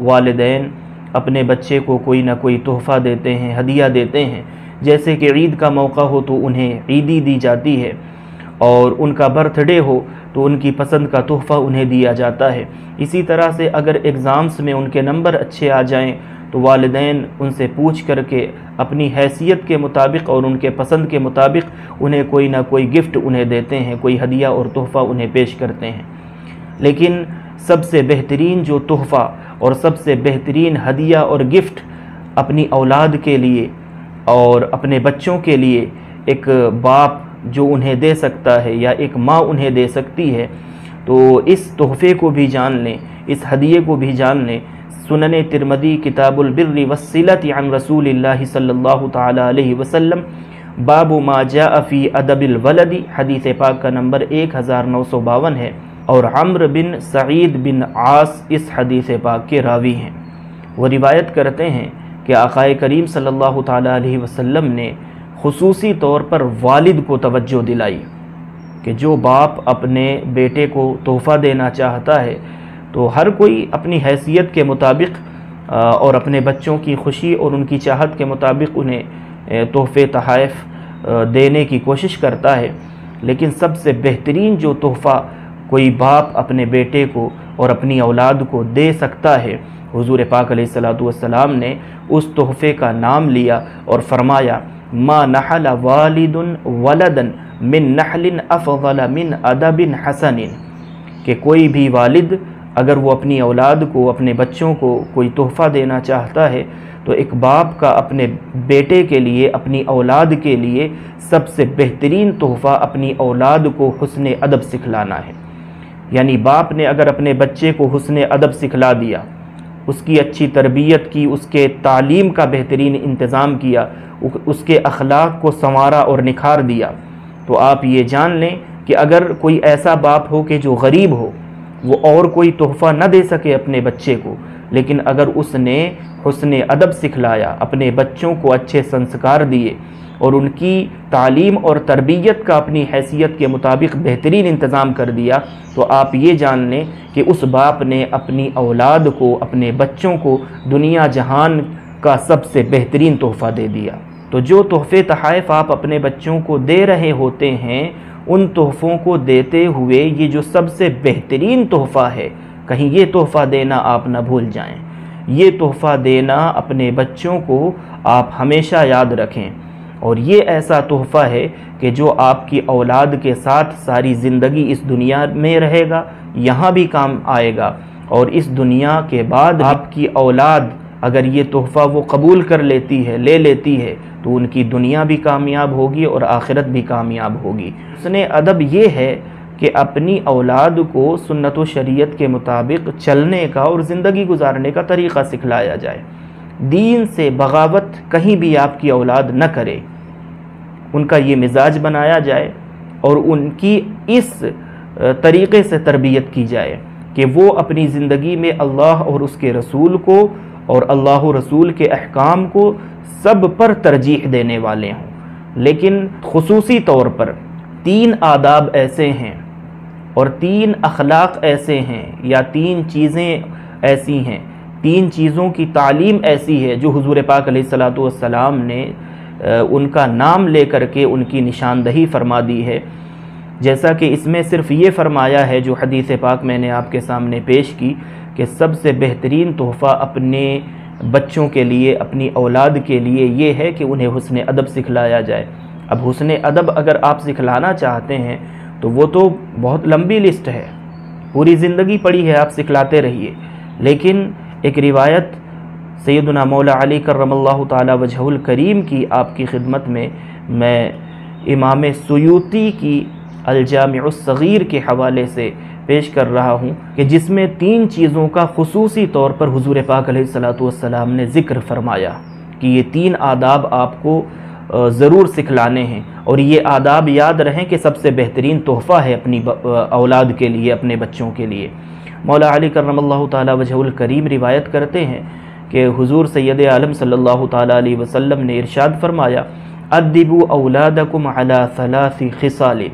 والدین اپنے بچے کو کوئی نہ کوئی تحفہ دیتے ہیں، ہدیہ دیتے ہیں، جیسے کہ عید کا موقع ہو تو انہیں عیدی دی جاتی ہے، اور ان کا برتھ ڈے ہو تو ان کی پسند کا تحفہ انہیں دیا جاتا ہے۔ اسی طرح سے اگر ایگزامز میں ان کے نمبر اچھے آ جائیں تو والدین ان سے پوچھ کر کے اپنی حیثیت کے مطابق اور ان کے پسند کے مطابق انہیں کوئی نہ کوئی گفٹ انہیں دیتے ہیں، کوئی ہدیہ اور تحفہ انہیں پیش کرتے ہیں۔ لیکن سب سے بہترین جو تحفہ اور سب سے بہترین ہدیہ اور گفٹ اپنی اولاد کے لیے اور اپنے بچوں کے لیے ایک باپ جو انہیں دے سکتا ہے یا ایک ماں انہیں دے سکتی ہے، تو اس تحفے کو بھی جان لیں، اس ہدیے کو بھی جان لیں۔ سنن ترمذی کتاب البر والصلۃ عن رسول اللہ صلی اللہ تعالی علیہ وسلم، باب ما جاء فی ادب الولد، حدیث پاک کا نمبر 1952 ہے، اور عمرو بن سعید بن عاص اس حدیث پاک کے راوی ہیں۔ وہ روایت کرتے ہیں کہ آقا کریم صلی اللہ تعالی علیہ وسلم نے خصوصی طور پر والد کو توجہ دلائی کہ جو باپ اپنے بیٹے کو تحفہ دینا چاہتا ہے تو ہر کوئی اپنی حیثیت کے مطابق اور اپنے بچوں کی خوشی اور ان کی چاہت کے مطابق انہیں تحفے تحائف دینے کی کوشش کرتا ہے، لیکن سب سے بہترین جو تحفہ کوئی باپ اپنے بیٹے کو اور اپنی اولاد کو دے سکتا ہے، حضور پاک علیہ الصلوۃ والسلام نے اس تحفے کا نام لیا اور فرمایا ما نحل والد ولدا من نحل افضل من ادب حسن، کہ کوئی بھی والد اگر وہ اپنی اولاد کو، اپنے بچوں کو کوئی تحفہ دینا چاہتا ہے تو ایک باپ کا اپنے بیٹے کے لیے، اپنی اولاد کے لیے سب سے بہترین تحفہ اپنی اولاد کو حسن ادب سکھلانا ہے۔ یعنی باپ نے اگر اپنے بچے کو حسن ادب سکھلا دیا، اس کی اچھی تربیت کی، اس کے تعلیم کا بہترین انتظام کیا، اس کے اخلاق کو سنوارا اور نکھار دیا، تو آپ یہ جان لیں کہ اگر کوئی ایسا باپ ہو کہ جو غریب ہو، وہ اور کوئی تحفہ نہ دے سکے اپنے بچے کو، لیکن اگر اس نے حسن ادب سکھلایا، اپنے بچوں کو اچھے سنسکار دیے اور ان کی تعلیم اور تربیت کا اپنی حیثیت کے مطابق بہترین انتظام کر دیا، تو آپ یہ جان لیں کہ اس باپ نے اپنی اولاد کو، اپنے بچوں کو دنیا جہان کا سب سے بہترین تحفہ دے دیا۔ تو جو تحفے تحائف آپ اپنے بچوں کو دے رہے ہوتے ہیں، ان تحفوں کو دیتے ہوئے یہ جو سب سے بہترین تحفہ ہے، کہیں یہ تحفہ دینا آپ نہ بھول جائیں۔ یہ تحفہ دینا اپنے بچوں کو آپ ہمیشہ یاد رکھیں، اور یہ ایسا تحفہ ہے کہ جو آپ کی اولاد کے ساتھ ساری زندگی اس دنیا میں رہے گا، یہاں بھی کام آئے گا، اور اس دنیا کے بعد آپ کی اولاد اگر یہ تحفہ وہ قبول کر لیتی ہے، لے لیتی ہے، تو ان کی دنیا بھی کامیاب ہوگی اور آخرت بھی کامیاب ہوگی۔ حسن ادب یہ ہے کہ اپنی اولاد کو سنت و شریعت کے مطابق چلنے کا اور زندگی گزارنے کا طریقہ سکھلایا جائے۔ دین سے بغاوت کہیں بھی آپ کی اولاد نہ کرے، ان کا یہ مزاج بنایا جائے اور ان کی اس طریقے سے تربیت کی جائے کہ وہ اپنی زندگی میں اللہ اور اس کے رسول کو اور اللہ و رسول کے احکام کو سب پر ترجیح دینے والے ہوں۔ لیکن خصوصی طور پر 3 آداب ایسے ہیں اور 3 اخلاق ایسے ہیں یا 3 چیزیں ایسی ہیں، 3 چیزوں کی تعلیم ایسی ہے جو حضور پاک علیہ الصلوۃ والسلام نے ان کا نام لے کر کے ان کی نشاندہی فرما دی ہے۔ جیسا کہ اس میں صرف یہ فرمایا ہے جو حدیث پاک میں نے آپ کے سامنے پیش کی کہ سب سے بہترین تحفہ اپنے بچوں کے لیے، اپنی اولاد کے لیے یہ ہے کہ انہیں حسن ادب سکھلایا جائے۔ اب حسن ادب اگر آپ سکھلانا چاہتے ہیں تو وہ تو بہت لمبی لسٹ ہے، پوری زندگی پڑی ہے، آپ سکھلاتے رہیے۔ لیکن ایک روایت سیدنا مولا علی کرم اللہ تعالی وجہہ الکریم کی آپ کی خدمت میں امام سیوطی کی الجامع الصغیر کے حوالے سے پیش کر رہا ہوں کہ جس میں 3 چیزوں کا خصوصی طور پر حضور پاک علیہ الصلوۃ والسلام نے ذکر فرمایا کہ یہ 3 آداب آپ کو ضرور سکھلانے ہیں، اور یہ آداب یاد رہیں کہ سب سے بہترین تحفہ ہے اپنی اولاد کے لیے، اپنے بچوں کے لیے۔ مولا علی کرم اللہ تعالی وجہہ الکریم روایت کرتے ہیں کہ حضور سید عالم صلی اللہ تعالی علیہ وسلم نے ارشاد فرمایا ادبوا اولادکم علی 3 خصال،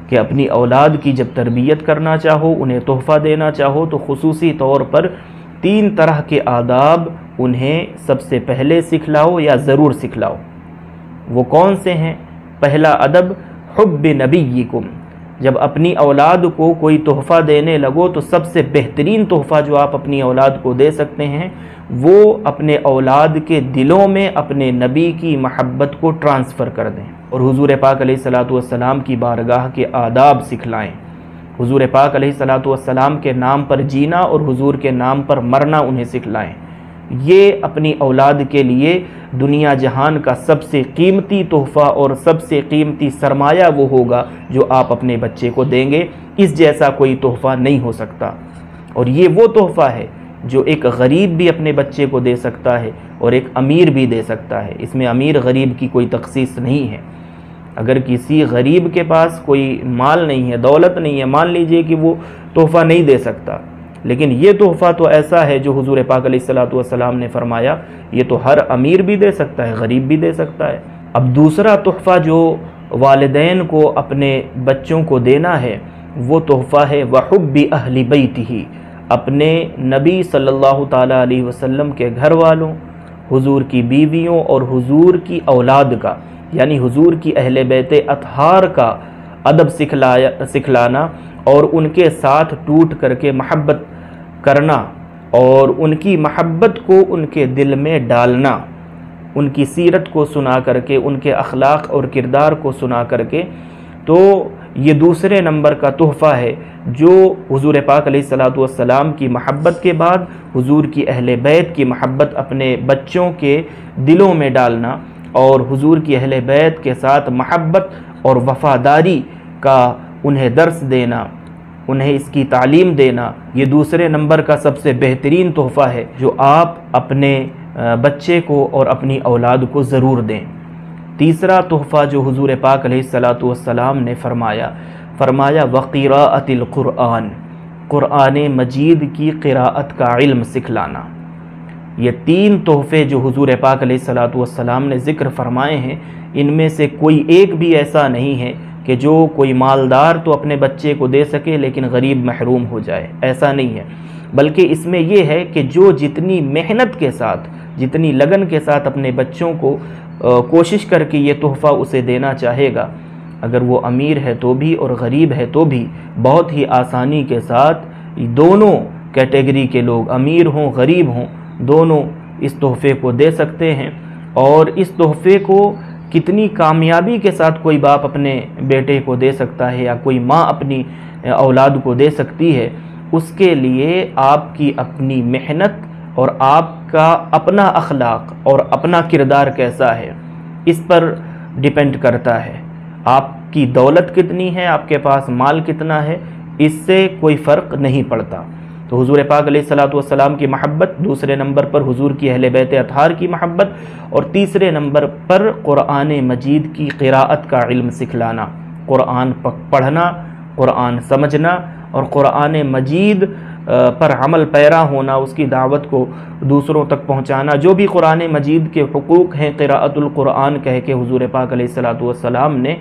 کہ اپنی اولاد کی جب تربیت کرنا چاہو، انہیں تحفہ دینا چاہو تو خصوصی طور پر 3 طرح کے آداب انہیں سب سے پہلے سکھلاؤ یا ضرور سکھلاؤ۔ وہ کون سے ہیں؟ پہلا ادب حب نبیکم، جب اپنی اولاد کو کوئی تحفہ دینے لگو تو سب سے بہترین تحفہ جو آپ اپنی اولاد کو دے سکتے ہیں وہ اپنے اولاد کے دلوں میں اپنے نبی کی محبت کو ٹرانسفر کر دیں، اور حضور پاک علیہ الصلوۃ والسلام کی بارگاہ کے آداب سکھلائیں۔ حضور پاک علیہ الصلوۃ والسلام کے نام پر جینا اور حضور کے نام پر مرنا انہیں سکھلائیں۔ یہ اپنی اولاد کے لیے دنیا جہان کا سب سے قیمتی تحفہ اور سب سے قیمتی سرمایہ وہ ہوگا جو آپ اپنے بچے کو دیں گے۔ اس جیسا کوئی تحفہ نہیں ہو سکتا، اور یہ وہ تحفہ ہے جو ایک غریب بھی اپنے بچے کو دے سکتا ہے اور ایک امیر بھی دے سکتا ہے۔ اس میں امیر غریب کی کوئی تخصیص نہیں ہے۔ اگر کسی غریب کے پاس کوئی مال نہیں ہے، دولت نہیں ہے، مان لیجئے کہ وہ تحفہ نہیں دے سکتا، لیکن یہ تحفہ تو ایسا ہے جو حضور پاک علیہ الصلوۃ والسلام نے فرمایا یہ تو ہر امیر بھی دے سکتا ہے، غریب بھی دے سکتا ہے۔ اب دوسرا تحفہ جو والدین کو اپنے بچوں کو دینا ہے وہ تحفہ ہے وحب اہل بیتہ، اپنے نبی صلی اللہ تعالیٰ علیہ وسلم کے گھر والوں، حضور کی بیویوں اور حضور کی اولاد کا، یعنی حضور کی اہل بیت اطہار کا ادب سکھلانا اور ان کے ساتھ ٹوٹ کر کے محبت کرنا اور ان کی محبت کو ان کے دل میں ڈالنا، ان کی سیرت کو سنا کر کے، ان کے اخلاق اور کردار کو سنا کر کے، تو یہ دوسرے نمبر کا تحفہ ہے جو حضور پاک علیہ الصلوۃ والسلام کی محبت کے بعد حضور کی اہل بیت کی محبت اپنے بچوں کے دلوں میں ڈالنا اور حضور کی اہل بیت کے ساتھ محبت اور وفاداری کا انہیں درس دینا، انہیں اس کی تعلیم دینا، یہ دوسرے نمبر کا سب سے بہترین تحفہ ہے جو آپ اپنے بچے کو اور اپنی اولاد کو ضرور دیں۔ تیسرا تحفہ جو حضور پاک علیہ الصلوۃ والسلام نے فرمایا وقراءۃ القرآن، قرآن مجید کی قراءت کا علم سکھلانا۔ یہ 3 تحفے جو حضور پاک علیہ الصلوۃ والسلام نے ذکر فرمائے ہیں، ان میں سے کوئی ایک بھی ایسا نہیں ہے کہ جو کوئی مالدار تو اپنے بچے کو دے سکے لیکن غریب محروم ہو جائے، ایسا نہیں ہے، بلکہ اس میں یہ ہے کہ جو جتنی محنت کے ساتھ، جتنی لگن کے ساتھ اپنے بچوں کو کوشش کر کے یہ تحفہ اسے دینا چاہے گا، اگر وہ امیر ہے تو بھی اور غریب ہے تو بھی بہت ہی آسانی کے ساتھ دونوں کیٹیگری کے لوگ، امیر ہوں غریب ہوں، دونوں اس تحفے کو دے سکتے ہیں۔ اور اس تحفے کو کتنی کامیابی کے ساتھ کوئی باپ اپنے بیٹے کو دے سکتا ہے یا کوئی ماں اپنی اولاد کو دے سکتی ہے، اس کے لیے آپ کی اپنی محنت اور آپ کا اپنا اخلاق اور اپنا کردار کیسا ہے اس پر ڈیپینڈ کرتا ہے۔ آپ کی دولت کتنی ہے، آپ کے پاس مال کتنا ہے، اس سے کوئی فرق نہیں پڑتا۔ تو حضور پاک علیہ الصلوۃ والسلام کی محبت، دوسرے نمبر پر حضور کی اہل بیت اطہار کی محبت، اور تیسرے نمبر پر قرآن مجید کی قراءت کا علم سکھلانا، قرآن پڑھنا، قرآن سمجھنا اور قرآن مجید پر عمل پیرا ہونا، اس کی دعوت کو دوسروں تک پہنچانا۔ جو بھی قرآن مجید کے حقوق ہیں قراءت القرآن کہہ کے حضور پاک علیہ الصلوۃ والسلام نے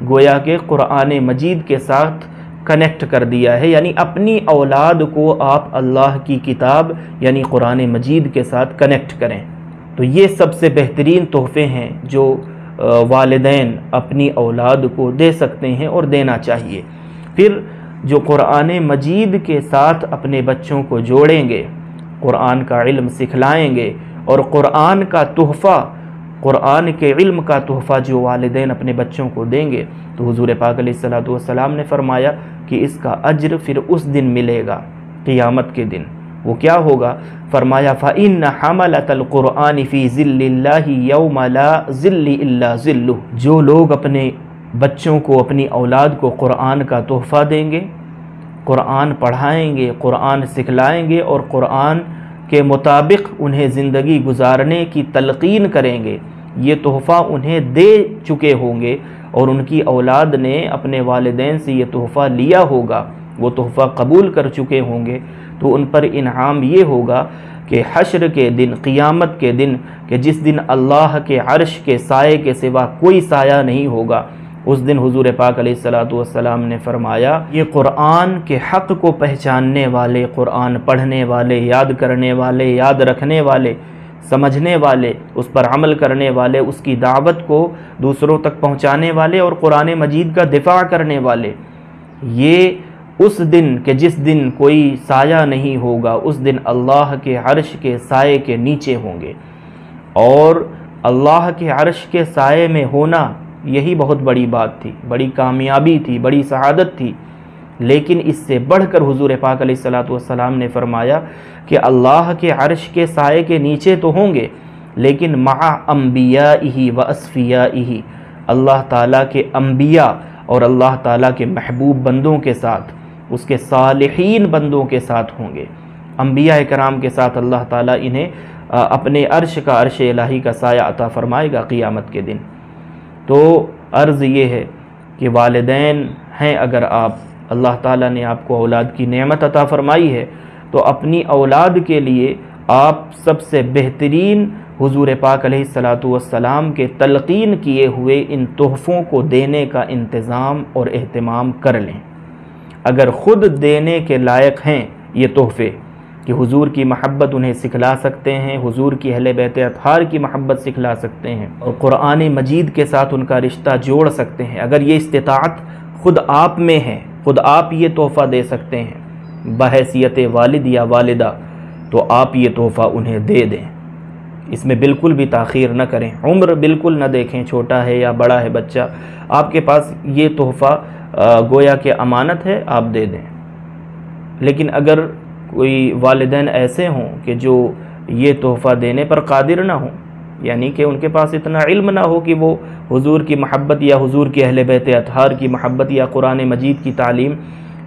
گویا کہ قرآن مجید کے ساتھ کنیکٹ کر دیا ہے، یعنی اپنی اولاد کو آپ اللہ کی کتاب یعنی قرآن مجید کے ساتھ کنیکٹ کریں۔ تو یہ سب سے بہترین تحفے ہیں جو والدین اپنی اولاد کو دے سکتے ہیں اور دینا چاہیے۔ پھر جو قرآن مجید کے ساتھ اپنے بچوں کو جوڑیں گے، قرآن کا علم سکھلائیں گے اور قرآن کا تحفہ، قرآن کے علم کا تحفہ جو والدین اپنے بچوں کو دیں گے، تو حضور پاک علیہ الصلوۃ والسلام نے فرمایا کہ اس کا اجر پھر اس دن ملے گا، قیامت کے دن۔ وہ کیا ہوگا؟ فرمایا فَإِنَّ حَمَلَةَ الْقُرْآنِ فِي ظِلِّ اللَّهِ يَوْمَ لَا ظِلِّ إِلَّا ظِلُّهُ، جو لوگ اپنے بچوں کو، اپنی اولاد کو قرآن کا تحفہ دیں گے، قرآن پڑھائیں گے، قرآن سکھلائیں گے اور قرآن کے مطابق انہیں زندگی گزارنے کی تلقین کریں گے، یہ تحفہ انہیں دے چکے ہوں گے اور ان کی اولاد نے اپنے والدین سے یہ تحفہ لیا ہوگا، وہ تحفہ قبول کر چکے ہوں گے، تو ان پر انعام یہ ہوگا کہ حشر کے دن، قیامت کے دن، کہ جس دن اللہ کے عرش کے سائے کے سوا کوئی سایہ نہیں ہوگا، اس دن حضور پاک علیہ الصلوۃ والسلام نے فرمایا یہ قرآن کے حق کو پہچاننے والے، قرآن پڑھنے والے، یاد کرنے والے، یاد رکھنے والے، سمجھنے والے، اس پر عمل کرنے والے، اس کی دعوت کو دوسروں تک پہنچانے والے اور قرآن مجید کا دفاع کرنے والے، یہ اس دن کہ جس دن کوئی سایہ نہیں ہوگا، اس دن اللہ کے عرش کے سائے کے نیچے ہوں گے۔ اور اللہ کے عرش کے سائے میں ہونا یہی بہت بڑی بات تھی، بڑی کامیابی تھی، بڑی سعادت تھی۔ لیکن اس سے بڑھ کر حضور پاک علیہ الصلوۃ والسلام نے فرمایا کہ اللہ کے عرش کے سائے کے نیچے تو ہوں گے، لیکن مع انبیائہ و اصفیائہ، اللہ تعالیٰ کے انبیاء اور اللہ تعالیٰ کے محبوب بندوں کے ساتھ، اس کے صالحین بندوں کے ساتھ ہوں گے۔ انبیاء کرام کے ساتھ اللہ تعالیٰ انہیں اپنے عرش کا، عرش الہی کا سایہ عطا فرمائے گا قیامت کے دن۔ تو عرض یہ ہے کہ والدین ہیں اگر آپ، اللہ تعالیٰ نے آپ کو اولاد کی نعمت عطا فرمائی ہے، تو اپنی اولاد کے لیے آپ سب سے بہترین حضور پاک علیہ الصلوۃ والسلام کے تلقین کیے ہوئے ان تحفوں کو دینے کا انتظام اور اہتمام کر لیں۔ اگر خود دینے کے لائق ہیں یہ تحفے کہ حضور کی محبت انہیں سکھلا سکتے ہیں، حضور کی اہل بیت اطہار کی محبت سکھلا سکتے ہیں اور قرآن مجید کے ساتھ ان کا رشتہ جوڑ سکتے ہیں، اگر یہ استطاعت خود آپ میں ہے، خود آپ یہ تحفہ دے سکتے ہیں بحیثیت والد یا والدہ، تو آپ یہ تحفہ انہیں دے دیں۔ اس میں بالکل بھی تاخیر نہ کریں، عمر بالکل نہ دیکھیں چھوٹا ہے یا بڑا ہے بچہ، آپ کے پاس یہ تحفہ گویا کہ امانت ہے، آپ دے دیں۔ لیکن اگر کوئی والدین ایسے ہوں کہ جو یہ تحفہ دینے پر قادر نہ ہوں، یعنی کہ ان کے پاس اتنا علم نہ ہو کہ وہ حضور کی محبت یا حضور کی اہل بیت اطہار کی محبت یا قرآن مجید کی تعلیم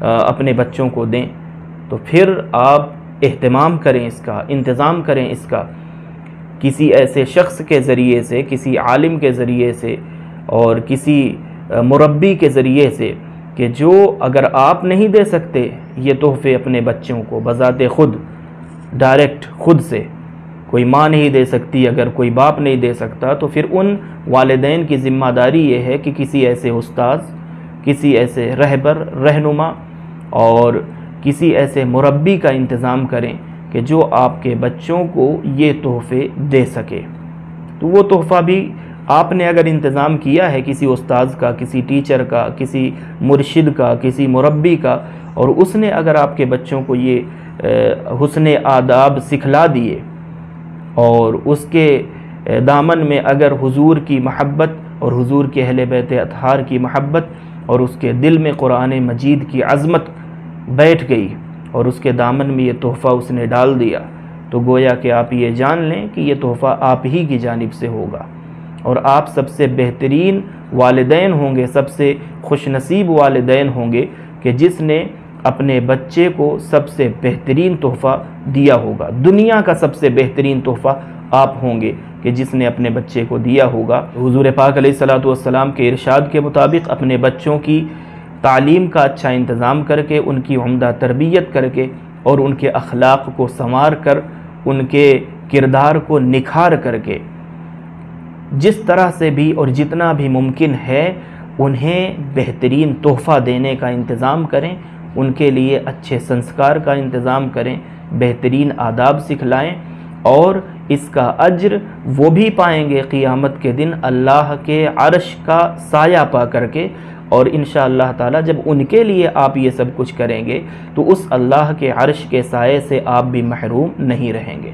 اپنے بچوں کو دیں، تو پھر آپ اہتمام کریں اس کا، انتظام کریں اس کا، کسی ایسے شخص کے ذریعے سے، کسی عالم کے ذریعے سے اور کسی مربی کے ذریعے سے، کہ جو اگر آپ نہیں دے سکتے یہ تحفے اپنے بچوں کو بذات خود، ڈائریکٹ خود سے، کوئی ماں نہیں دے سکتی، اگر کوئی باپ نہیں دے سکتا، تو پھر ان والدین کی ذمہ داری یہ ہے کہ کسی ایسے استاذ، کسی ایسے رہبر، رہنما اور کسی ایسے مربی کا انتظام کریں کہ جو آپ کے بچوں کو یہ تحفے دے سکے۔ تو وہ تحفہ بھی آپ نے اگر انتظام کیا ہے کسی استاذ کا، کسی ٹیچر کا، کسی مرشد کا، کسی مربی کا، اور اس نے اگر آپ کے بچوں کو یہ حسن آداب سکھلا دیے اور اس کے دامن میں اگر حضور کی محبت اور حضور کے اہل بیت اطہار کی محبت اور اس کے دل میں قرآن مجید کی عظمت بیٹھ گئی اور اس کے دامن میں یہ تحفہ اس نے ڈال دیا، تو گویا کہ آپ یہ جان لیں کہ یہ تحفہ آپ ہی کی جانب سے ہوگا، اور آپ سب سے بہترین والدین ہوں گے، سب سے خوش نصیب والدین ہوں گے کہ جس نے اپنے بچے کو سب سے بہترین تحفہ دیا ہوگا۔ دنیا کا سب سے بہترین تحفہ آپ ہوں گے کہ جس نے اپنے بچے کو دیا ہوگا۔ حضور پاک علیہ الصلوۃ والسلام کے ارشاد کے مطابق اپنے بچوں کی تعلیم کا اچھا انتظام کر کے، ان کی عمدہ تربیت کر کے اور ان کے اخلاق کو سنوار کر، ان کے کردار کو نکھار کر کے، جس طرح سے بھی اور جتنا بھی ممکن ہے انہیں بہترین تحفہ دینے کا انتظام کریں، ان کے لیے اچھے سنسکار کا انتظام کریں، بہترین آداب سکھلائیں، اور اس کا اجر وہ بھی پائیں گے قیامت کے دن اللہ کے عرش کا سایہ پا کر کے، اور انشاءاللہ تعالی جب ان کے لیے آپ یہ سب کچھ کریں گے تو اس اللہ کے عرش کے سائے سے آپ بھی محروم نہیں رہیں گے۔